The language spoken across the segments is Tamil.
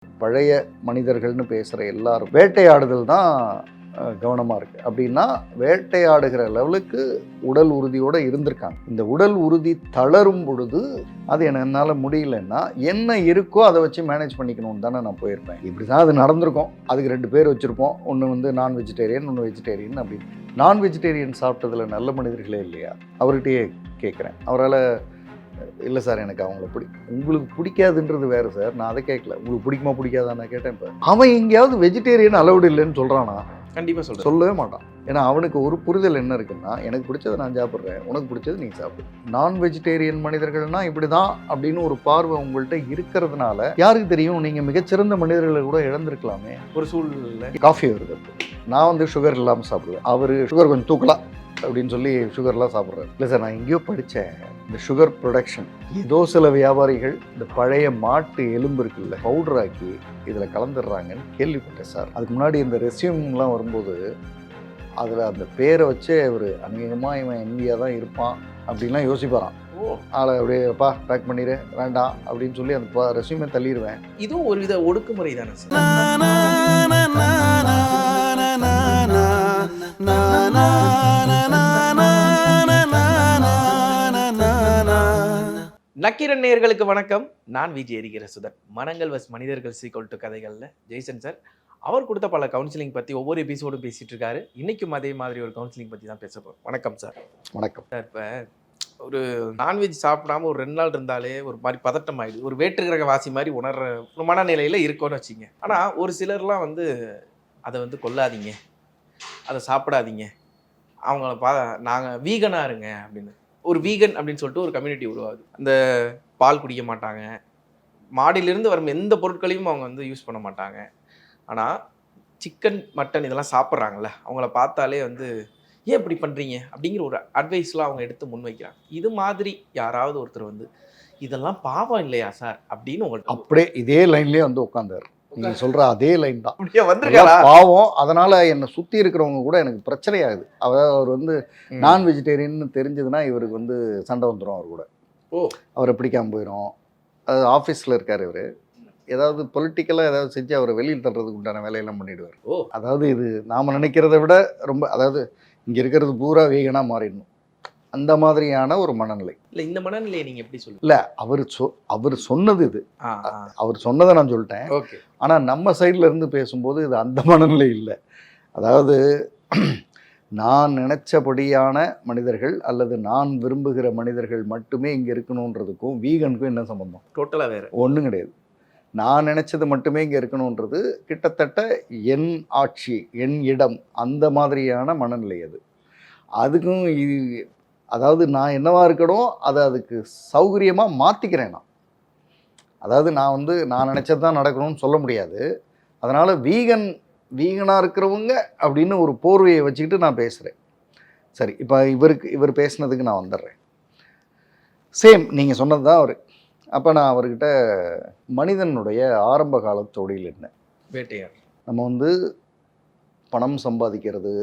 பழைய மனிதர்கள்னு பேசுகிற எல்லாரும் வேட்டையாடுதல் தான் கவனமாக இருக்குது. அப்படின்னா வேட்டையாடுகிற லெவலுக்கு உடல் உறுதியோடு இருந்திருக்காங்க. இந்த உடல் உறுதி தளரும் பொழுது அது என்னால் முடியலன்னா என்ன இருக்கோ அதை வச்சு மேனேஜ் பண்ணிக்கணும்னு தானே நான் போயிருப்பேன். இப்படி தான் அது நடந்திருக்கும். அதுக்கு 2 பேர் வச்சுருப்போம். ஒன்று வந்து நான் வெஜிடேரியன், ஒன்று வெஜிடேரியன். அப்படி நான் வெஜிடேரியன் சாப்பிட்டதில் நல்ல மனிதர்களே இல்லையா? அவர்கிட்டயே கேட்குறேன். அவரால் இல்லை சார் எனக்கு அவங்கள உங்களுக்கு பிடிக்காதுன்றது வேறு சார், நான் அதை கேட்கல. உங்களுக்கு பிடிக்குமா பிடிக்காதான்னு கேட்டேன். இப்போ அவன் எங்கேயாவது வெஜிடேரியன் அலௌடு இல்லைன்னு சொல்கிறானா? கண்டிப்பாக சொல்லவே மாட்டான். ஏன்னா அவனுக்கு ஒரு புரிதல் என்ன இருக்குன்னா, எனக்கு பிடிச்சதை நான் சாப்பிட்றேன், உனக்கு பிடிச்சது நீ சாப்பிடு. நான் வெஜிடேரியன் மனிதர்கள்னா இப்படி தான் அப்படின்னு ஒரு பார்வை உங்கள்கிட்ட இருக்கிறதுனால யாருக்கு தெரியும், நீங்கள் மிகச்சிறந்த மனிதர்களை கூட இழந்திருக்கலாமே. ஒரு சூழ்நிலை காஃபி வருது, நான் வந்து சுகர் இல்லாமல் சாப்பிடுவேன், அவர் சுகர் கொஞ்சம் தூக்கலாம் அப்படின்னு சொல்லி சுகர்லாம் சாப்பிட்றாரு. இல்லை சார், நான் எங்கேயோ படித்தேன், இந்த சுகர் ப்ரொடக்ஷன் ஏதோ சில வியாபாரிகள் இந்த பழைய மாட்டு எலும்பு இருக்குல்ல பவுடராக்கி இதில் கலந்துடுறாங்கன்னு கேள்விப்பட்டேன் சார். அதுக்கு முன்னாடி இந்த ரெஸ்யூம்லாம் வரும்போது அதில் அந்த பேரை வச்சே அவர் அநேகமாக இவன் எம்வியாக தான் இருப்பான் அப்படின்லாம் யோசிப்பாரான். ஆளை அப்படியேப்பா பேக் பண்ணிடு வேண்டாம் அப்படின்னு சொல்லி அந்த ரெஸ்யூமே தள்ளிடுவேன். இதுவும் ஒரு வித ஒடுக்குமுறை தானே சார். நக்கீரன் நேயர்களுக்கு வணக்கம். நான் விஜய் எரிகிற சுதன். மனங்கள் வஸ் மனிதர்கள் சீக்வல் டு கதைகளில் ஜெய்சன் சார் அவர் கொடுத்த பல கவுன்சிலிங் பற்றி ஒவ்வொரு எபிசோடும் பேசிகிட்டு இருக்காரு. இன்றைக்கும் அதே மாதிரி ஒரு கவுன்சிலிங் பற்றி தான் பேச போகிறோம். வணக்கம் சார். வணக்கம் சார். இப்போ ஒரு நான்வெஜ் சாப்பிடாம ஒரு 2 நாள் இருந்தாலே ஒரு மாதிரி பதட்டம் ஆகிடுது. ஒரு வேற்று கிரக வாசி மாதிரி உணர்ற ஒரு மனநிலையில் இருக்கோன்னு வச்சிங்க. ஆனால் ஒரு சிலர்லாம் வந்து அதை வந்து கொல்லாதீங்க, அதை சாப்பிடாதீங்க, அவங்கள நாங்கள் வீகனாக இருங்க அப்படின்னு ஒரு வீகன் அப்படின்னு சொல்லிட்டு ஒரு கம்யூனிட்டி உருவாகுது. அந்த பால் குடிக்க மாட்டாங்க, மாடியிலிருந்து வரும் எந்த பொருட்களையும் அவங்க வந்து யூஸ் பண்ண மாட்டாங்க. ஆனால் சிக்கன் மட்டன் இதெல்லாம் சாப்பிட்றாங்கல்ல, அவங்கள பார்த்தாலே வந்து ஏன் இப்படி பண்ணுறீங்க அப்படிங்கிற ஒரு அட்வைஸ்லாம் அவங்க எடுத்து முன்வைக்கிறாங்க. இது மாதிரி யாராவது ஒருத்தர் வந்து இதெல்லாம் பாவம் இல்லையா சார் அப்படின்னு உங்கள்கிட்ட அப்படியே இதே லைன்லேயே வந்து உட்காந்தாரு. நீங்க சொல்ற அதே லைன் தான் வந்திருக்காரா பாவம். அதனால என்னை சுற்றி இருக்கிறவங்க கூட எனக்கு பிரச்சனையாகுது. அவர் வந்து நான் வெஜிடேரியன் தெரிஞ்சதுன்னா இவருக்கு வந்து சண்டை வந்துடும் அவர் கூட. அவரை பிடிக்காமல் போயிடும். அது ஆஃபீஸில் இருக்கார் இவர், ஏதாவது பொலிட்டிக்கலாக ஏதாவது செஞ்சு அவரை வெளியில் தள்ளுறதுக்கு உண்டான வேலையெல்லாம் பண்ணிவிடுவார். அதாவது இது நாம் நினைக்கிறத விட ரொம்ப, அதாவது இங்கே இருக்கிறது பூரா வீகனாக மாறிடணும், அந்த மாதிரியான ஒரு மனநிலை. இல்லை இந்த மனநிலையை நீங்கள் எப்படி சொல்லுங்கள்? இல்லை அவர் சொன்னது இது, அவர் சொன்னதை நான் சொல்லிட்டேன். ஆனால் நம்ம சைடில் இருந்து பேசும்போது இது அந்த மனநிலை இல்லை. அதாவது நான் நினச்சபடியான மனிதர்கள் அல்லது நான் விரும்புகிற மனிதர்கள் மட்டுமே இங்கே இருக்கணுன்றதுக்கும் வீகனுக்கும் என்ன சம்பந்தம்? டோட்டலாக வேறு ஒன்றும் கிடையாது. நான் நினச்சது மட்டுமே இங்கே இருக்கணுன்றது கிட்டத்தட்ட என் ஆட்சி, என் இடம், அந்த மாதிரியான மனநிலை அது. அதுக்கும் அதாவது நான் என்னவா இருக்கணும் அதை அதுக்கு சௌகரியமாக மாற்றிக்கிறேன் நான். அதாவது நான் வந்து நான் நினச்சது தான் நடக்கணும்னு சொல்ல முடியாது. அதனால் வீகனாக இருக்கிறவங்க அப்படின்னு ஒரு போர்வையை வச்சுக்கிட்டு நான் பேசுகிறேன். சரி, இப்போ இவர் பேசுனதுக்கு நான் வந்துடுறேன். சேம் நீங்கள் சொன்னது தான் அவர். அப்போ நான் அவர்கிட்ட மனிதனுடைய ஆரம்ப கால தொழில் என்ன, வேட்டையார், நம்ம வந்து பணம் சம்பாதிக்கிறது,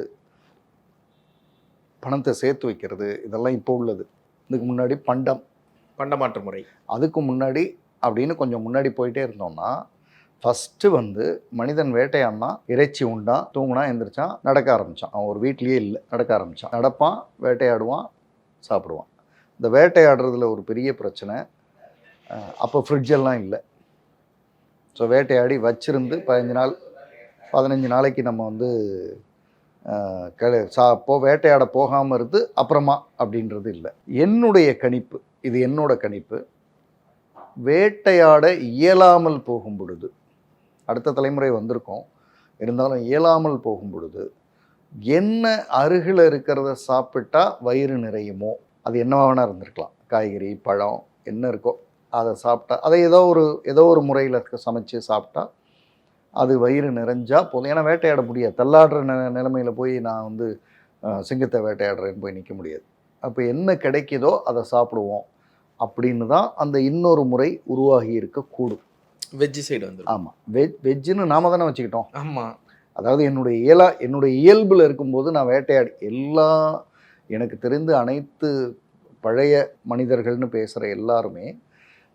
பணத்தை சேர்த்து வைக்கிறது, இதெல்லாம் இப்போ உள்ளது. இதுக்கு முன்னாடி பண்டமாற்று முறை, அதுக்கு முன்னாடி அப்படின்னு கொஞ்சம் முன்னாடி போயிட்டே இருந்தோம்னா, ஃபஸ்ட்டு வந்து மனிதன் வேட்டையாடினா இறைச்சி உண்டான், தூங்கினா எந்திரிச்சான், நடக்க ஆரம்பித்தான். அவன் ஒரு வீட்லேயே இல்லை, நடக்க ஆரம்பித்தான், நடப்பான், வேட்டையாடுவான், சாப்பிடுவான். இந்த வேட்டையாடுறதுல ஒரு பெரிய பிரச்சனை, அப்போ ஃப்ரிட்ஜெல்லாம் இல்லை. ஸோ வேட்டையாடி வச்சிருந்து 15 நாளைக்கு நம்ம வந்து வேட்டையாட போகாமல் இருந்து அப்புறமா அப்படின்றது இல்லை. என்னுடைய கணிப்பு, இது என்னோட கணிப்பு, வேட்டையாட இயலாமல் போகும் பொழுது, அடுத்த தலைமுறை வந்திருக்கோம் இருந்தாலும் இயலாமல் போகும் பொழுது என்ன அருகில் இருக்கிறத சாப்பிட்டா வயிறு நிறையுமோ, அது என்னவா வேணா இருந்திருக்கலாம், காய்கறி பழம் என்ன இருக்கோ அதை சாப்பிட்டா, அதை ஏதோ ஒரு முறையில் சமைச்சு சாப்பிட்டா அது வயிறு நிறைஞ்சா போதும். ஏன்னா வேட்டையாட முடியாது, தள்ளாடுற நிலைமையில் போய் நான் வந்து சிங்கத்தை வேட்டையாடுறேன்னு போய் நிற்க முடியாது. அப்போ என்ன கிடைக்குதோ அதை சாப்பிடுவோம் அப்படின்னு தான் அந்த இன்னொரு முறை உருவாகி இருக்கக்கூடும். வெஜ்ஜு சைடு வந்து ஆமாம், வெஜ்ஜுன்னு நாம தானே வச்சுக்கிட்டோம். ஆமாம், அதாவது என்னுடைய இயல்பில் இருக்கும்போது நான் வேட்டையாடி எனக்கு தெரிந்து அனைத்து பழைய மனிதர்கள்னு பேசுகிற எல்லாருமே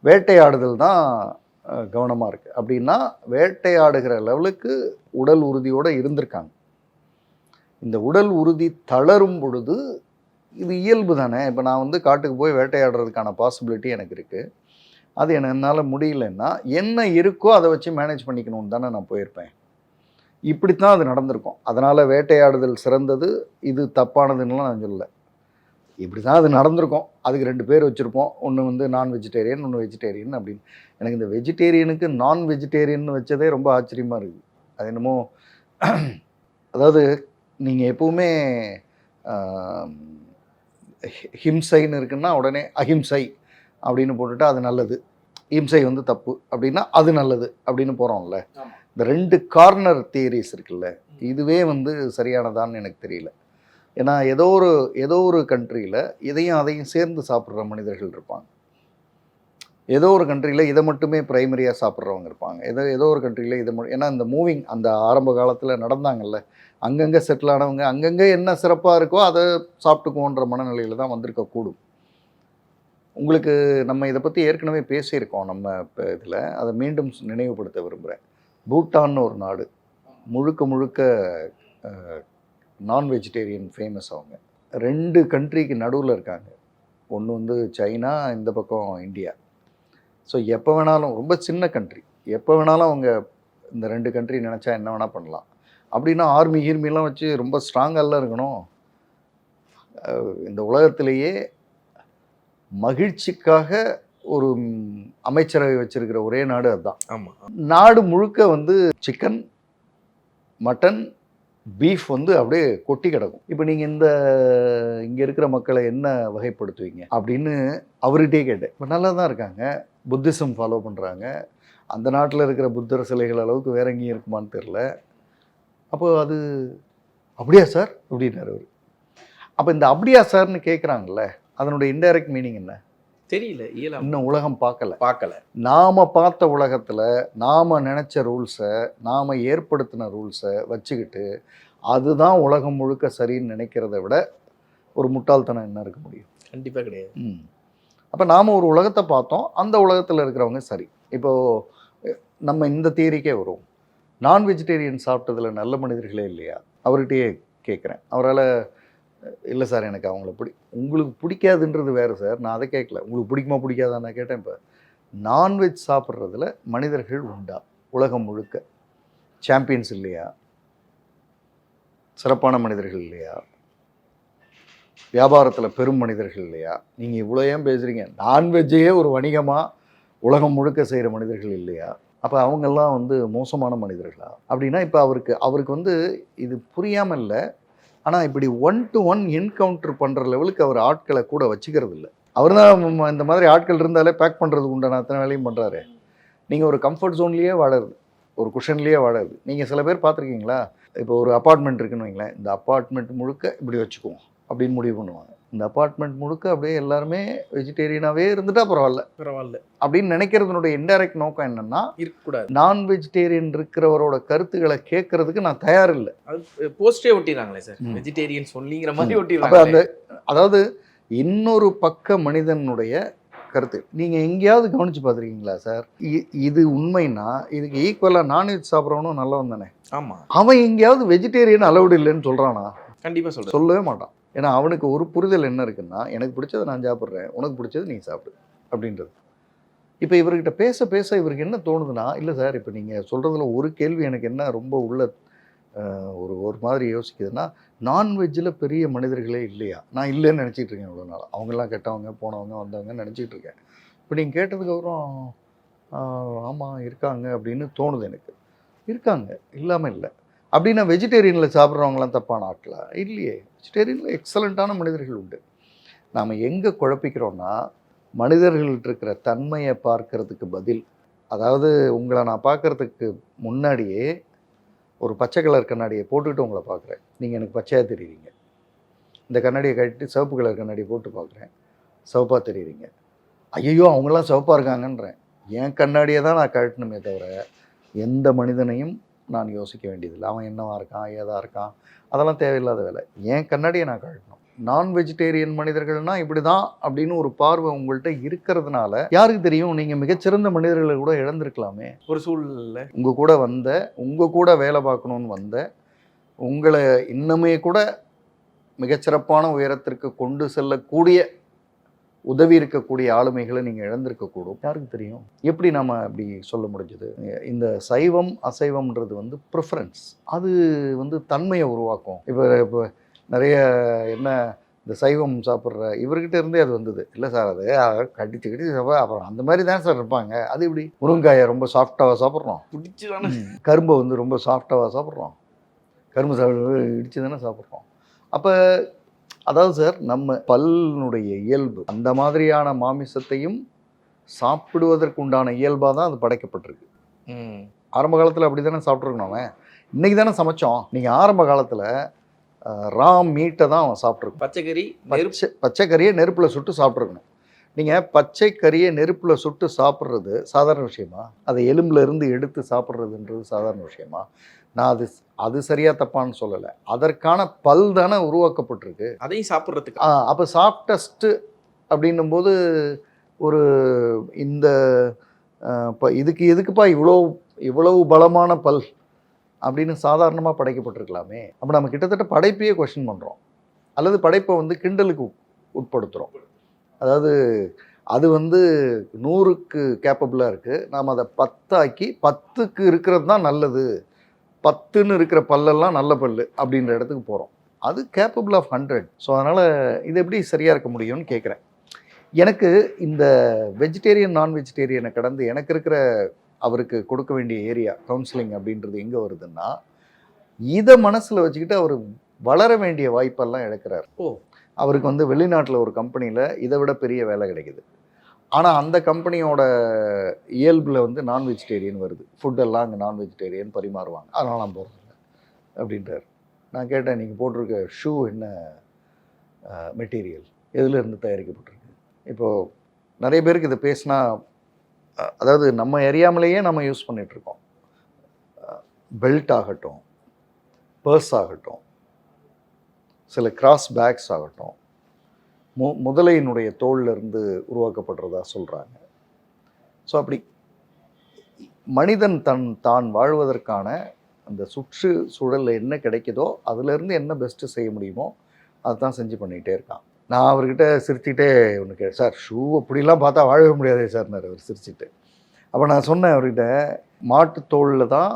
வேட்டையாடுதல் தான் கவனமாக இருக்குது. அப்படின்னா வேட்டையாடுகிற லெவலுக்கு உடல் உறுதியோடு இருந்திருக்காங்க. இந்த உடல் உறுதி தளரும் பொழுது இது இயல்பு தானே. இப்போ நான் வந்து காட்டுக்கு போய் வேட்டையாடுறதுக்கான பாசிபிலிட்டி எனக்கு இருக்குது. அது என்னால் முடியலன்னா என்ன இருக்கோ அதை வச்சு மேனேஜ் பண்ணிக்கணும்னு தானே நான் போயிருப்பேன். இப்படித்தான் அது நடந்திருக்கும். அதனால் வேட்டையாடுதல் சிறந்தது, இது தப்பானதுன்னெலாம் நான் சொல்லலை. இப்படி தான் அது நடந்திருக்கும். அதுக்கு 2 பேர் வச்சுருப்போம். ஒன்று வந்து நான் வெஜிடேரியன், ஒன்று வெஜிடேரியன் அப்படின்னு. எனக்கு இந்த வெஜிடேரியனுக்கு நான் வெஜிடேரியன் வச்சதே ரொம்ப ஆச்சரியமாக இருக்குது. அது என்னமோ அதாவது நீங்கள் எப்பவுமே ஹிம்சைன்னு இருக்குன்னா உடனே அஹிம்சை அப்படின்னு போட்டுட்டு அது நல்லது, இம்சை வந்து தப்பு அப்படின்னா அது நல்லது அப்படின்னு போகிறோம்ல. இந்த 2 கார்னர் தியரிஸ் இருக்குல்ல, இதுவே வந்து சரியானதான்னு எனக்கு தெரியல. ஏன்னா ஏதோ ஒரு கண்ட்ரியில் இதையும் அதையும் சேர்ந்து சாப்பிட்ற மனிதர்கள் இருப்பாங்க. ஏதோ ஒரு கண்ட்ரியில் இதை மட்டுமே ப்ரைமரியாக சாப்பிட்றவங்க இருப்பாங்க. ஏதோ ஒரு கண்ட்ரியில் ஏன்னா இந்த மூவிங் அந்த ஆரம்ப காலத்தில் நடந்தாங்கல்ல, அங்கங்கே செட்டில் ஆனவங்க அங்கங்கே என்ன சிறப்பாக இருக்கோ அதை சாப்பிட்டுக்குவோன்ற மனநிலையில் தான் வந்திருக்கக்கூடும். உங்களுக்கு நம்ம இதை பற்றி ஏற்கனவே பேசியிருக்கோம் நம்ம இப்போ இதில். அதை மீண்டும் நினைவுபடுத்த விரும்புகிறேன். பூட்டான்னு ஒரு நாடு, முழுக்க நான் வெஜிடேரியன் ஃபேமஸ். அவங்க 2 கண்ட்ரிக்கு நடுவில் இருக்காங்க. ஒன்று வந்து சைனா, இந்த பக்கம் இந்தியா. ஸோ எப்போ வேணாலும், ரொம்ப சின்ன கண்ட்ரி, எப்போ வேணாலும் அவங்க இந்த 2 கண்ட்ரி நினச்சா என்ன வேணால் பண்ணலாம். அப்படின்னா ஆர்மிலாம் வச்சு ரொம்ப ஸ்ட்ராங்கெல்லாம் இருக்கணும். இந்த உலகத்திலேயே மகிழ்ச்சிக்காக ஒரு அமைச்சரவை வச்சிருக்கிற ஒரே நாடு அதுதான். ஆமாம். நாடு முழுக்க வந்து சிக்கன், மட்டன், பீஃப் வந்து அப்படியே கொட்டி கிடக்கும். இப்போ நீங்கள் இங்கே இருக்கிற மக்களை என்ன வகைப்படுத்துவீங்க அப்படின்னு அவர்கிட்டே கேட்டேன். இப்போ நல்லா தான் இருக்காங்க, புத்திசம் ஃபாலோ பண்ணுறாங்க. அந்த நாட்டில் இருக்கிற புத்தர் சிலைகள் அளவுக்கு வேற எங்கேயும் இருக்குமான்னு தெரில. அப்போ அது அப்படியா சார் அப்படின்னாரு அவர். அப்போ இந்த அப்படியா சார்னு கேட்குறாங்கல்ல, அதனுடைய இன்டைரக்ட் மீனிங் என்ன தெரியல. இன்னும் உலகம் பார்க்கல. நாம் பார்த்த உலகத்தில் நாம் நினச்ச ரூல்ஸை, நாம் ஏற்படுத்தின ரூல்ஸை வச்சுக்கிட்டு அதுதான் உலகம் முழுக்க சரின்னு நினைக்கிறத விட ஒரு முட்டாள்தனம் என்ன இருக்க முடியும்? கண்டிப்பாக கிடையாது. அப்போ நாம் ஒரு உலகத்தை பார்த்தோம், அந்த உலகத்தில் இருக்கிறவங்க சரி. இப்போது நம்ம இந்த தியரிக்கே வருவோம். நான் வெஜிடேரியன் சாப்பிட்டதில் நல்ல மனிதர்களே இல்லையா? அவர்கிட்டயே கேட்குறேன். அவரால் இல்லை சார் எனக்கு அவங்கள உங்களுக்கு பிடிக்காதுன்றது வேறு சார், நான் அதை கேட்கல. உங்களுக்கு பிடிக்குமா பிடிக்காதா நான் கேட்டேன். இப்போ நான்வெஜ் சாப்பிட்றதுல மனிதர்கள் உண்டா உலகம் முழுக்க? சாம்பியன்ஸ் இல்லையா? சிறப்பான மனிதர்கள் இல்லையா? வியாபாரத்தில் பெரும் மனிதர்கள் இல்லையா? நீங்கள் இவ்வளோ ஏன் பேசுகிறீங்க? நான்வெஜ்ஜையே ஒரு வணிகமாக உலகம் முழுக்க செய்கிற மனிதர்கள் இல்லையா? அப்போ அவங்கெல்லாம் வந்து மோசமான மனிதர்களா? அப்படின்னா இப்போ அவருக்கு வந்து இது புரியாமல் இல்லை. ஆனால் இப்படி 1 to 1 என்கவுண்டர் பண்ணுற லெவலுக்கு அவர் ஆட்களை கூட வச்சுக்கிறது இல்லை. அவர் தான் இந்த மாதிரி ஆட்கள் இருந்தாலே பேக் பண்ணுறதுக்கு உண்டான அத்தனை வேலையும் பண்ணுறாரு. நீங்கள் ஒரு கம்ஃபர்ட் ஜோன்லேயே வாழறது, ஒரு குஷன்லேயே வாழறது. நீங்கள் சில பேர் பார்த்துருக்கீங்களா? இப்போ ஒரு அப்பார்ட்மெண்ட் இருக்குன்னு வைங்களேன், இந்த அப்பார்ட்மெண்ட் முழுக்க இப்படி வச்சுக்குவோம் அப்படின்னு முடிவு பண்ணுவாங்க. இந்த அப்பார்ட்மெண்ட் முழுக்க அப்படியே எல்லாருமே வெஜிடேரியனாகவே இருந்துட்டா பரவாயில்ல அப்படின்னு நினைக்கிறதுனுடைய இன்டைரக்ட் நோக்கம் என்னன்னா, இருக்கக்கூடாது. நான் வெஜிடேரியன் இருக்கிறவரோட கருத்துக்களை கேட்கறதுக்கு நான் தயார் இல்லை. போஸ்டே ஒட்டிடுறாங்களே சார், வெஜிடேரியன் சொல்லிங்கிற மாதிரி ஒட்டிடுறாங்க. அதாவது இன்னொரு பக்க மனிதனுடைய கருத்து நீங்கள் எங்கேயாவது கவனிச்சு பார்த்துருக்கீங்களா சார்? இது உண்மைன்னா இதுக்கு ஈக்குவலாக நான்வெஜ் சாப்பிட்றவனும் நல்லவன் தானே. ஆமாம். அவன் எங்கேயாவது வெஜிடேரியன் அலௌடு இல்லைன்னு சொல்கிறானா? கண்டிப்பாக சொல்லவே மாட்டான். ஏன்னா அவனுக்கு ஒரு புரிதல் என்ன இருக்குன்னா, எனக்கு பிடிச்சதை நான் சாப்பிட்றேன், உனக்கு பிடிச்சது நீ சாப்பிடு அப்படின்றது. இப்போ இவர்கிட்ட பேச பேச இவருக்கு என்ன தோணுதுன்னா, இல்லை சார் இப்போ நீங்கள் சொல்கிறதுல ஒரு கேள்வி எனக்கு என்ன ரொம்ப உள்ள ஒரு மாதிரி யோசிக்குதுன்னா, நான்வெஜ்ஜில் பெரிய மனிதர்களே இல்லையா? நான் இல்லைன்னு நினச்சிட்டு இருக்கேன் இவ்வளோ நாள். அவங்கெல்லாம் கெட்டவங்க, போனவங்க, வந்தவங்க நினச்சிட்டு இருக்கேன். இப்போ நீங்கள் கேட்டதுக்கப்புறம் ஆமாம் இருக்காங்க அப்படின்னு தோணுது எனக்கு. இருக்காங்க, இல்லாமல் இல்லை. அப்படின்னா வெஜிடேரியனில் சாப்பிட்றவங்களாம் தப்பான ஆட்களா? இல்லையே, வெஜிடேரியனில் எக்ஸலண்ட்டான மனிதர்கள் உண்டு. நாம் எங்கே குழப்பிக்கிறோன்னா, மனிதர்கள்ட்ட இருக்கிற தன்மையை பார்க்கறதுக்கு பதில், அதாவது உங்களை நான் பார்க்குறதுக்கு முன்னாடியே ஒரு பச்சை கலர் கண்ணாடியை போட்டுக்கிட்டு உங்களை பார்க்குறேன், நீங்கள் எனக்கு பச்சையாக தெரியுறீங்க. இந்த கண்ணாடியை கட்டிட்டு சிவப்பு கலர் கண்ணாடியை போட்டு பார்க்குறேன், சிவப்பாக தெரியுறீங்க. ஐயோ அவங்களாம் சிவப்பாக இருக்காங்கன்றேன். என் கண்ணாடியை தான் நான் கழட்டணுமே தவிர எந்த மனிதனையும் நான் யோசிக்க வேண்டியதில்லை. அவன் என்னவா இருக்கான், ஏதா இருக்கான், அதெல்லாம் தேவையில்லாத வேலை. என் கண்ணாடியை நான் கழட்டணும். நான் வெஜிடேரியன் மனிதர்கள்னா இப்படி தான் அப்படின்னு ஒரு பார்வை உங்கள்கிட்ட இருக்கிறதுனால யாருக்கு தெரியும், நீங்கள் மிகச்சிறந்த மனிதர்களை கூட இழந்திருக்கலாமே. ஒரு சூழ்நிலை உங்கள் கூட வேலை பார்க்கணுன்னு வந்த உங்களை இன்னுமே கூட மிகச்சிறப்பான உயரத்திற்கு கொண்டு செல்லக்கூடிய உதவி இருக்கக்கூடிய ஆளுமைகளை நீங்கள் இழந்திருக்கக்கூடும். யாருக்கு தெரியும்? எப்படி நம்ம அப்படி சொல்ல முடிஞ்சது? இந்த சைவம் அசைவம்ன்றது வந்து ப்ரிஃபரன்ஸ், அது வந்து தன்மையை உருவாக்கும். இப்போ நிறைய என்ன இந்த சைவம் சாப்பிட்ற இவர்கிட்ட இருந்தே அது வந்தது. இல்லை சார், அது கடிச்சு அப்புறம் அந்த மாதிரி தான் சார் இருப்பாங்க. அது இப்படி முருங்காயை ரொம்ப சாஃப்டாக சாப்பிட்றோம், பிடிச்சதானே. கரும்பை வந்து ரொம்ப சாஃப்டாக சாப்பிட்றோம், கரும்பு இடிச்சு தானே சாப்பிட்றோம். அப்போ அதாவது சார், நம்ம பல்லுடைய இயல்பு அந்த மாதிரியான மாமிசத்தையும் சாப்பிடுவதற்குண்டான இயல்பாக தான் அது படைக்கப்பட்டிருக்கு. ஆரம்ப காலத்தில் அப்படி தானே சாப்பிட்ருக்கணும். அவன் இன்றைக்கி தானே சமைச்சோம். நீங்கள் ஆரம்ப காலத்தில் ராம் மீட்டை தான் அவன் சாப்பிட்ருக்கணும். பச்சை கறியை நெருப்பில் சுட்டு சாப்பிட்ருக்கணும். நீங்கள் பச்சை கறியை நெருப்பில் சுட்டு சாப்பிட்றது சாதாரண விஷயமா? அதை எலும்பில் இருந்து எடுத்து சாப்பிட்றதுன்றது சாதாரண விஷயமா? நான் அது சரியாக தப்பான்னு சொல்லலை. அதற்கான பல் தானே உருவாக்கப்பட்டிருக்கு, அதையும் சாப்பிட்றதுக்கு. அப்போ சாஃப்டஸ்ட்டு அப்படின்னும்போது ஒரு இந்த இப்போ எதுக்குப்பா இவ்வளவு பலமான பல் அப்படின்னு சாதாரணமாக படைக்கப்பட்டிருக்கலாமே. அப்போ நம்ம கிட்டத்தட்ட படைப்பையே கொஸ்டின் பண்ணுறோம், அல்லது படைப்பை வந்து கிண்டலுக்கு உட்படுத்துகிறோம். அதாவது அது வந்து 100க்கு கேப்பபிளாக இருக்குது, நாம் அதை 10 ஆக்கி 10க்கு இருக்கிறது தான் நல்லது, 10ன்னு இருக்கிற பல்லெல்லாம் நல்ல பல் அப்படின்ற இடத்துக்கு போகிறோம். அது கேப்பபிள் ஆஃப் 100. ஸோ அதனால் இது எப்படி சரியாக இருக்க முடியும்னு கேட்குறேன். எனக்கு இந்த வெஜிடேரியன் நான் வெஜிடேரியனை கடந்து எனக்கு இருக்கிற அவருக்கு கொடுக்க வேண்டிய ஏரியா கவுன்சிலிங் அப்படின்றது எங்கே வருதுன்னா, இதை மனசில் வச்சுக்கிட்டு அவர் வளர வேண்டிய வாய்ப்பெல்லாம் இழக்கிறார். அவருக்கு வந்து வெளிநாட்டில் ஒரு கம்பெனியில் இதை விட பெரிய வேலை கிடைக்குது. ஆனால் அந்த கம்பெனியோட இயல்பில் வந்து நான் வெஜிடேரியன் வருது, ஃபுட்டெல்லாம் அங்கே நான் வெஜிடேரியன் பரிமாறுவாங்க, அதனால் நான் போகிறதில்ல அப்படின்றார். நான் கேட்டேன், நீங்கள் போட்டிருக்க ஷூ என்ன மெட்டீரியல், எதுலேருந்து தயாரிக்கப்பட்டிருக்கு? இப்போது நிறைய பேருக்கு இதை பேசினா, அதாவது நம்ம அறியாமலேயே நம்ம யூஸ் பண்ணிகிட்ருக்கோம். பெல்ட் ஆகட்டும், பர்ஸ் ஆகட்டும், சில கிராஸ் பேக்ஸ் ஆகட்டும், முதலையினுடைய தோல்லிருந்து உருவாக்கப்படுறதா சொல்கிறாங்க. ஸோ அப்படி மனிதன் தான் வாழ்வதற்கான அந்த சுற்றுச்சூழலில் என்ன கிடைக்குதோ அதிலேருந்து என்ன பெஸ்ட்டு செய்ய முடியுமோ அதுதான் செஞ்சு பண்ணிகிட்டே இருக்கான். நான் அவர்கிட்ட சிரிச்சுக்கிட்டே ஒன்று சார், ஷூ அப்படிலாம் பார்த்தா வாழவே முடியாதே சார்னார் அவர் சிரிச்சுட்டு. அப்போ நான் சொன்னேன் அவர்கிட்ட, மாட்டுத்தோளில் தான்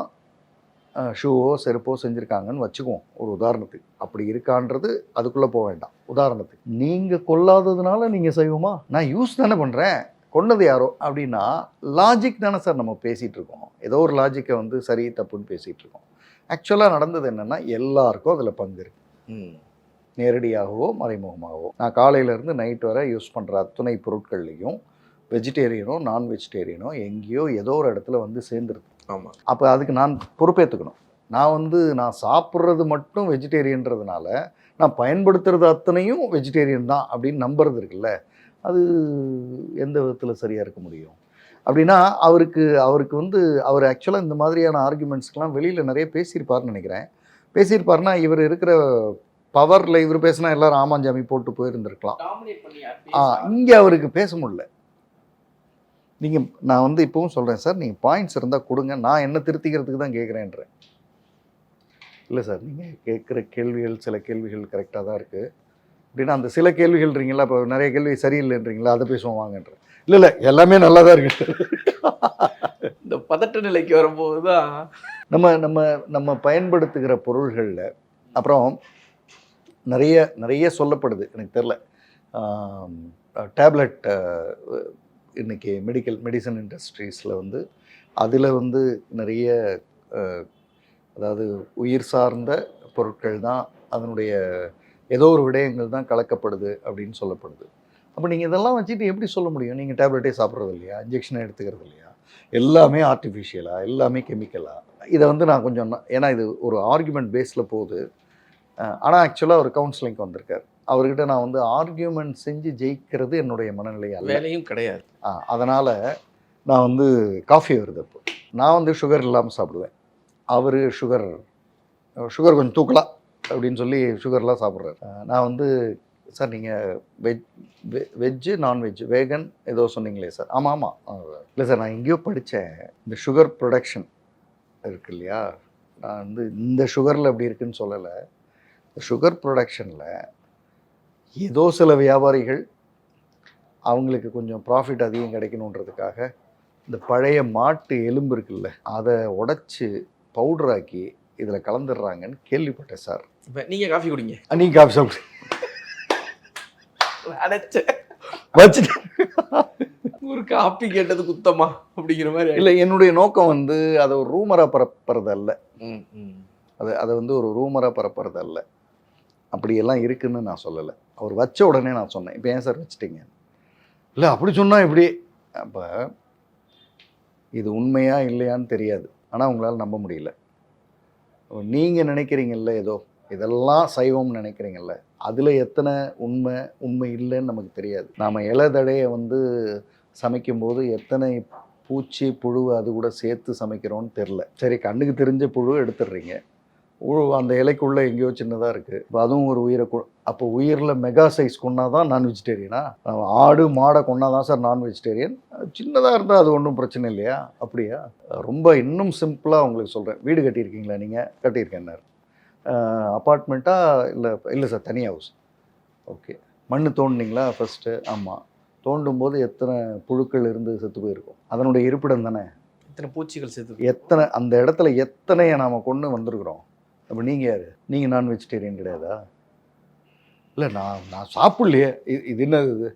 ஷூவோ செருப்போ செஞ்சுருக்காங்கன்னு வச்சுக்குவோம் ஒரு உதாரணத்துக்கு. அப்படி இருக்கான்றது அதுக்குள்ளே போக வேண்டாம். உதாரணத்துக்கு நீங்கள் கொல்லாததுனால நீங்கள் செய்வோமா? நான் யூஸ் தானே பண்ணுறேன், கொன்னது யாரோ அப்படின்னா லாஜிக் தானே சார் நம்ம பேசிகிட்டு இருக்கோம். ஏதோ ஒரு லாஜிக்கை வந்து சரி தப்புன்னு பேசிகிட்டு இருக்கோம். ஆக்சுவலாக நடந்தது என்னென்னா, எல்லாருக்கும் அதில் பங்கு இருக்குது, நேரடியாகவோ மறைமுகமாகவோ. நான் காலையிலேருந்து நைட் வரை யூஸ் பண்ணுற அத்துணை பொருட்கள்லையும் வெஜிடேரியனோ நான் வெஜிடேரியனோ எங்கேயோ ஏதோ ஒரு இடத்துல வந்து சேர்ந்துருக்கு. ஆமாம். அப்போ அதுக்கு நான் பொறுப்பேற்றுக்கணும். நான் சாப்பிட்றது மட்டும் வெஜிடேரியன்றதுனால நான் பயன்படுத்துறது அத்தனையும் வெஜிடேரியன் தான் அப்படின்னு நம்புறது இருக்குல்ல, அது எந்த விதத்தில் சரியாக இருக்க முடியும்? அப்படின்னா அவருக்கு வந்து அவர் ஆக்சுவலாக இந்த மாதிரியான ஆர்குமெண்ட்ஸ்க்கெலாம் வெளியில் நிறைய பேசியிருப்பார்னு நினைக்கிறேன். பேசியிருப்பாருன்னா இவர் இருக்கிற பவரில் இவர் பேசினா எல்லோரும் ஆமாஞ்சாமி போட்டு போயிருந்துருக்கலாம். இங்கே அவருக்கு பேச முடியல. நான் வந்து இப்போவும் சொல்கிறேன் சார், நீங்கள் பாயிண்ட்ஸ் இருந்தால் கொடுங்க, நான் என்ன திருத்திக்கிறதுக்கு தான் கேட்குறேன்றேன். இல்லை சார், நீங்கள் கேட்குற கேள்விகள் சில கேள்விகள் கரெக்டாக தான் இருக்குது அப்படின்னா, அந்த சில கேள்விகள்ன்றீங்களா, இப்போ நிறைய கேள்வி சரியில்லைன்றீங்களா, அதை பேசுவோம் வாங்கன்றேன். இல்லை எல்லாமே நல்லா தான் இருக்குது. இந்த பதட்ட நிலைக்கு வரும்போது தான் நம்ம பயன்படுத்துகிற பொருள்களில் அப்புறம் நிறைய சொல்லப்படுது. எனக்கு தெரில, டேப்லெட் இன்றைக்கி மெடிசன் இண்டஸ்ட்ரீஸில் வந்து அதில் வந்து நிறைய அதாவது உயிர் சார்ந்த பொருட்கள் தான், அதனுடைய ஏதோ ஒரு விடயங்கள் தான் கலக்கப்படுது அப்படின்னு சொல்லப்படுது. அப்போ நீங்கள் இதெல்லாம் வச்சுட்டு எப்படி சொல்ல முடியும்? நீங்கள் டேப்லெட்டே சாப்பிட்றது இல்லையா, இன்ஜெக்ஷனை எடுத்துக்கிறது இல்லையா, எல்லாமே ஆர்டிஃபிஷியலாக, எல்லாமே கெமிக்கலாக? இதை வந்து நான் கொஞ்சம், ஏன்னா இது ஒரு ஆர்குமெண்ட் பேஸில் போகுது. ஆனால் ஆக்சுவலாக அவர் கவுன்சிலிங்க்கு வந்திருக்கார். அவர்கிட்ட நான் வந்து ஆர்கியூமெண்ட் செஞ்சு ஜெயிக்கிறது என்னுடைய மனநிலை அல்ல, வேலையும் கிடையாது. அதனால் நான் வந்து காஃபி வருது, அப்போ நான் வந்து சுகர் இல்லாமல் சாப்பிடுவேன். அவர் சுகர் கொஞ்சம் தூக்கலாம் அப்படின்னு சொல்லி சுகர்லாம் சாப்பிட்றாரு. நான் வந்து சார் நீங்கள் வெஜ்ஜு நான்வெஜ் வேகன் ஏதோ சொன்னீங்களே சார். ஆமாம் இல்லை சார், நான் எங்கேயோ படித்தேன், இந்த சுகர் ப்ரொடக்ஷன் இருக்கு இல்லையா, நான் வந்து இந்த சுகரில் அப்படி இருக்குன்னு சொல்லலை. சுகர் ப்ரொடக்ஷனில் ஏதோ சில வியாபாரிகள் அவங்களுக்கு கொஞ்சம் ப்ராஃபிட் அதிகம் கிடைக்கணுன்றதுக்காக இந்த பழைய மாட்டு எலும்பு இருக்குல்ல, அதை உடைச்சி பவுடராக்கி இதில் கலந்துடுறாங்கன்னு கேள்விப்பட்டேன் சார். இப்போ நீங்கள் காஃபி குடிங்க. நீங்கள் காஃபி சாப்பிட்டு அடைச்சேன் வச்சுட்டு ஒரு காப்பி கேட்டது குத்தமா அப்படிங்கிற மாதிரி. இல்லை, என்னுடைய நோக்கம் வந்து அதை ஒரு ரூமராக பரப்புறது அல்ல. அதை வந்து ஒரு ரூமராக பரப்புறது அல்ல. அப்படியெல்லாம் இருக்குன்னு நான் சொல்லலை. அவர் வச்ச உடனே நான் சொன்னேன், இப்போ ஏன் சார் வச்சுட்டீங்க? இல்லை அப்படி சொன்னால் இப்படி. அப்போ இது உண்மையா இல்லையான்னு தெரியாது, ஆனால் உங்களால் நம்ப முடியல. நீங்கள் நினைக்கிறீங்கல்ல ஏதோ இதெல்லாம் சைவம்னு நினைக்கிறீங்கல்ல, அதில் எத்தனை உண்மை இல்லைன்னு நமக்கு தெரியாது. நாம் இலதடையை வந்து சமைக்கும்போது எத்தனை பூச்சி புழு அது கூட சேர்த்து சமைக்கிறோன்னு தெரில. சரி, கண்ணுக்கு தெரிஞ்ச புழு எடுத்துடுறீங்க, அந்த இலைக்குள்ளே எங்கேயோ சின்னதாக இருக்குது. இப்போ அதுவும் ஒரு உயிரை அப்போ உயிரில் மெகா சைஸ் கொண்டா தான் நான் வெஜிடேரியனா? ஆடு மாடை கொண்டா தான் சார் நான் வெஜிடேரியன்? சின்னதாக இருந்தால் அது ஒன்றும் பிரச்சனை இல்லையா? அப்படியா? ரொம்ப இன்னும் சிம்பிளாக உங்களுக்கு சொல்கிறேன். வீடு கட்டியிருக்கீங்களா நீங்கள்? கட்டியிருக்கேன். அப்பார்ட்மெண்ட்டா? இல்லை சார், தனி ஹவுஸ். ஓகே. மண் தோண்டினீங்களா ஃபஸ்ட்டு? ஆமாம். தோண்டும் போது எத்தனை புழுக்கள் இருந்து செத்து போயிருக்கும்? அதனுடைய இருப்பிடம் தானே. எத்தனை பூச்சிகள் செத்து, எத்தனை அந்த இடத்துல எத்தனையை நாம் கொண்டு வந்திருக்கிறோம். அப்போ நீங்கள் யார்? நீங்கள் நான் வெஜிடேரியன் கிடையாதா? இல்லை, நான் சாப்பிட்லையே, இது என்னது, இது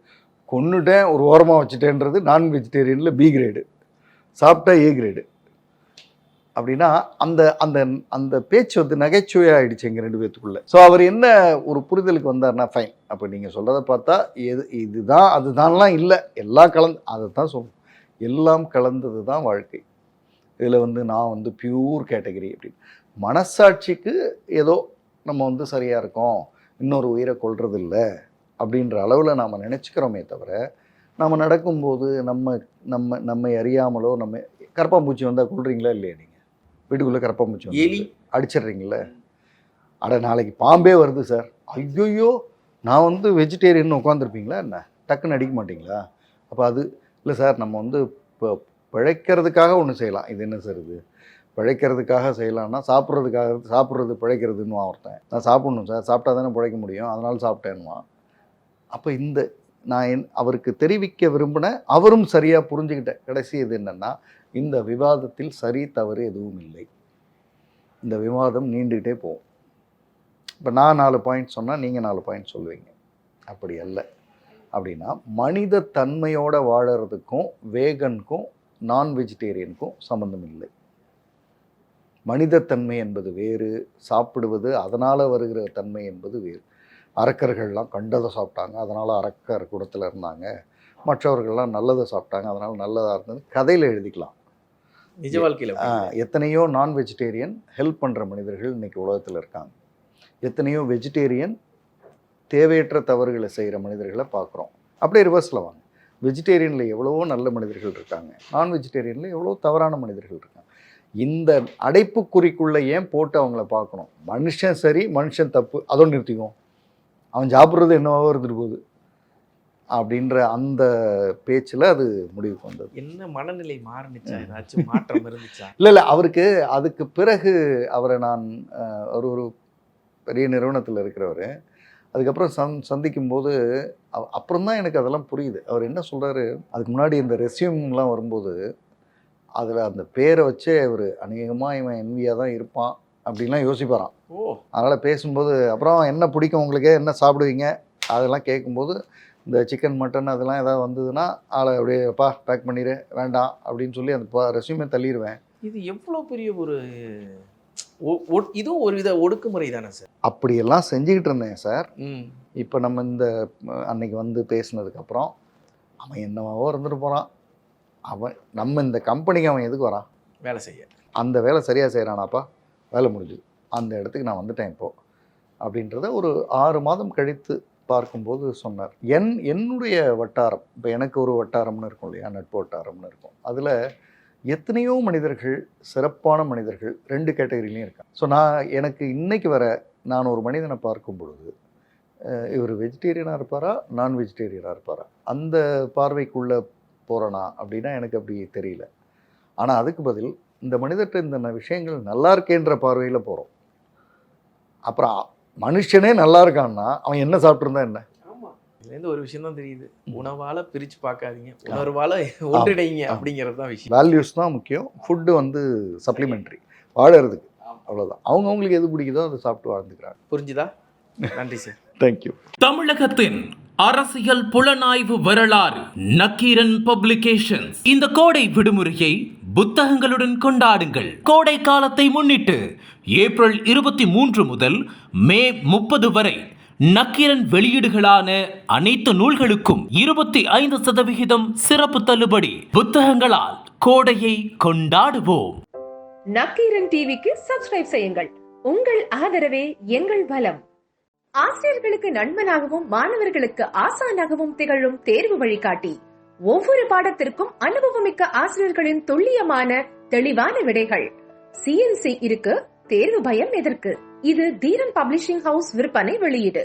கொன்னுட்டேன் ஒரு ஓரமாக வச்சுட்டேன்றது நான் வெஜிடேரியனில் பி கிரேடு, சாப்பிட்டா ஏ கிரேடு. அப்படின்னா அந்த அந்த அந்த பேச்சு வந்து நகைச்சுவையாக ஆகிடுச்சு எங்கள் ரெண்டு பேர்த்துக்குள்ளே. ஸோ அவர் என்ன ஒரு புரிதலுக்கு வந்தார்னா, ஃபைன், அப்போ நீங்கள் சொல்கிறத பார்த்தா இதுதான் அதுதான்லாம் இல்லை, எல்லாம் கலந்து, அதை தான் சொல்லணும், எல்லாம் கலந்தது தான் வாழ்க்கை. இதில் வந்து நான் வந்து பியூர் கேட்டகரி அப்படின்னு மனசாட்சிக்கு ஏதோ நம்ம வந்து சரியாக இருக்கோம், இன்னொரு உயிரை கொல்றது இல்லை அப்படின்ற அளவில் நாம் நினச்சிக்கிறோமே தவிர, நம்ம நடக்கும்போது நம்மை அறியாமலோ நம்ம கரப்பாம்பூச்சி வந்தால் கொள்றீங்களா இல்லையா? நீங்கள் வீட்டுக்குள்ளே கரப்பாம்பூச்சி வந்து அடிச்சிடுறீங்கள? அட நாளைக்கு பாம்பே வருது சார், ஐயோயோ நான் வந்து வெஜிடேரியன் உட்காந்துருப்பீங்களா என்ன? டக்குன்னு அடிக்க மாட்டிங்களா? அப்போ அது இல்லை சார், நம்ம வந்து இப்போ பிழைக்கிறதுக்காக ஒன்று செய்யலாம். இது என்ன சார், இது பிழைக்கிறதுக்காக செய்யலாம்னா சாப்பிட்றது பிழைக்கிறதுன்னு ஒருத்தன், நான் சாப்பிட்ணும் சார், சாப்பிட்டா தானே பிழைக்க முடியும், அதனால சாப்பிட்டேன்னுவான். அப்போ இந்த நான் அவருக்கு தெரிவிக்க விரும்பின, அவரும் சரியாக புரிஞ்சுக்கிட்ட கடைசி இது என்னென்னா, இந்த விவாதத்தில் சரி தவறு எதுவும் இல்லை. இந்த விவாதம் நீண்டுக்கிட்டே போகும். இப்போ நான் 4 பாயிண்ட் சொன்னால் நீங்கள் 4 பாயிண்ட் சொல்லுவீங்க. அப்படி அல்ல. அப்படின்னா மனித தன்மையோடு வாழறதுக்கும் வேகனுக்கும் நான் வெஜிடேரியனுக்கும் சம்மந்தம் இல்லை. மனிதத்தன்மை என்பது வேறு, சாப்பிடுவது அதனால் வருகிற தன்மை என்பது வேறு. அரக்கர்கள்லாம் கண்டதை சாப்பிட்டாங்க, அதனால் அரக்கர் கூடத்தில் இருந்தாங்க, மற்றவர்கள்லாம் நல்லதை சாப்பிட்டாங்க, அதனால் நல்லதாக இருந்தது, கதையில் எழுதிக்கலாம். நிஜ வாழ்க்கையில் எத்தனையோ நான் வெஜிடேரியன் ஹெல்ப் பண்ணுற மனிதர்கள் இன்றைக்கி உலகத்தில் இருக்காங்க. எத்தனையோ வெஜிடேரியன் தேவையற்ற தவறுகளை செய்கிற மனிதர்களை பார்க்குறோம். அப்படியே ரிவர்ஸில் வாங்க, வெஜிடேரியனில் எவ்வளவோ நல்ல மனிதர்கள் இருக்காங்க, நான் வெஜிடேரியனில் எவ்வளோ தவறான மனிதர்கள் இருக்காங்க. இந்த அடைப்புக்குறிக்குள்ளே ஏன் போட்டு அவங்கள பார்க்கணும்? மனுஷன் சரி மனுஷன் தப்பு, அதோடு நிறுத்திக்கும், அவன் சாப்பிட்றது என்னவோ இருந்துட்டு போகுது அப்படின்ற அந்த பேச்சில் அது முடிவுக்கு வந்தது. என்ன மனநிலை மாறுனுச்சா? ஏதாச்சும் மாற்றம் இருந்துச்சா? இல்லை, அவருக்கு அதுக்கு பிறகு அவரை நான் ஒரு பெரிய நிறுவனத்தில் இருக்கிறவர், அதுக்கப்புறம் சந்திக்கும்போது அப்புறம்தான் எனக்கு அதெல்லாம் புரியுது. அவர் என்ன சொல்கிறாரு, அதுக்கு முன்னாடி இந்த ரெஸ்யூம்லாம் வரும்போது அதில் அந்த பேரை வச்சே அவர் அநேகமாக இவன் என்வியாக தான் இருப்பான் அப்படின்லாம் யோசிப்பாரான். அதனால் பேசும்போது அப்புறம் என்ன பிடிக்கும் உங்களுக்கு, என்ன சாப்பிடுவீங்க, அதெல்லாம் கேட்கும்போது இந்த சிக்கன் மட்டன் அதெல்லாம் ஏதாவது வந்ததுன்னா ஆளை அப்படியே பேக் பண்ணிடு வேண்டாம் அப்படின்னு சொல்லி அந்த ரெஸ்யூமே தள்ளிடுவேன். இது எவ்வளோ பெரிய ஒரு இதுவும் ஒரு வித ஒடுக்குமுறை தானே சார்? அப்படியெல்லாம் செஞ்சுக்கிட்டு இருந்தேன் சார். இப்போ நம்ம இந்த அன்னைக்கு வந்து பேசினதுக்கப்புறம் அவன் என்னவோ இருந்துட்டு போகிறான். அவன் நம்ம இந்த கம்பெனிக்கு அவன் எதுக்கு வரான்? வேலை செய்ய. அந்த வேலை சரியாக செய்கிறானாப்பா, வேலை முடிஞ்சுது, அந்த இடத்துக்கு நான் வந்துட்டேன் இப்போது அப்படின்றத ஒரு 6 மாதம் கழித்து பார்க்கும்போது சொன்னார். என்னுடைய வட்டாரம், இப்போ எனக்கு ஒரு வட்டாரம்னு இருக்கும் இல்லையா, நட்பு வட்டாரம்னு இருக்கும், அதில் எத்தனையோ மனிதர்கள், சிறப்பான மனிதர்கள் 2 கேட்டகரிலையும் இருக்காங்க. ஸோ எனக்கு இன்னைக்கு வர நான் ஒரு மனிதனை பார்க்கும் பொழுது இவர் வெஜிடேரியனாக இருப்பாரா, நான் வெஜிடேரியனாக இருப்பாரா, அந்த பார்வைக்குள்ளே போகிறேனா அப்படின்னா எனக்கு அப்படி தெரியல. ஆனால் அதுக்கு பதில் இந்த மனிதர்கிட்ட இந்த விஷயங்கள் நல்லா இருக்கேன்ற பார்வையில் போகிறோம். அப்புறம் மனுஷனே நல்லா இருக்கான்னா அவன் என்ன சாப்பிட்ருந்தா என்ன? இதுலேருந்து ஒரு விஷயம் தான் தெரியுது, உணவால் பிரித்து பார்க்காதீங்க, உணர்வால் ஒன்றிணைங்க அப்படிங்கிறது தான் விஷயம். வேல்யூஸ் தான் முக்கியம், ஃபுட்டு வந்து சப்ளிமெண்ட்ரி வாழறதுக்கு, அவ்வளோதான். அவங்களுக்கு எது பிடிக்குதோ அதை சாப்பிட்டு வாழ்ந்துக்கிறாங்க. புரிஞ்சுதா? நன்றி சார். தேங்க்யூ. தமிழகத்தின் அரசியல் புலனாய்வு வரலாறு நக்கீரன் பப்ளிகேஷன்ஸ். இந்த கோடை விடுமுறையை புத்தகங்களுடன் கொண்டாடுங்கள். கோடை காலத்தை முன்னிட்டு ஏப்ரல் 23 முதல் மே 30 வரை நக்கீரன் வெளியீடுகளான அனைத்து நூல்களுக்கும் 25% சிறப்பு தள்ளுபடி. புத்தகங்களால் கோடையை கொண்டாடுவோம். நக்கீரன் டிவிக்கு சப்ஸ்கிரைப் செய்யுங்கள். உங்கள் ஆதரவே எங்கள் பலம். ஆசிரியர்களுக்கு நண்பனாகவும் மாணவர்களுக்கு ஆசானாகவும் திகழும் தேர்வு வழிகாட்டி. ஒவ்வொரு பாடத்திற்கும் அனுபவமிக்க ஆசிரியர்களின் துல்லியமான தெளிவான விடைகள். CNC இருக்கு, தேர்வு பயம் எதற்கு? இது தீரன் பப்ளிஷிங் ஹவுஸ் விற்பனை வெளியீடு.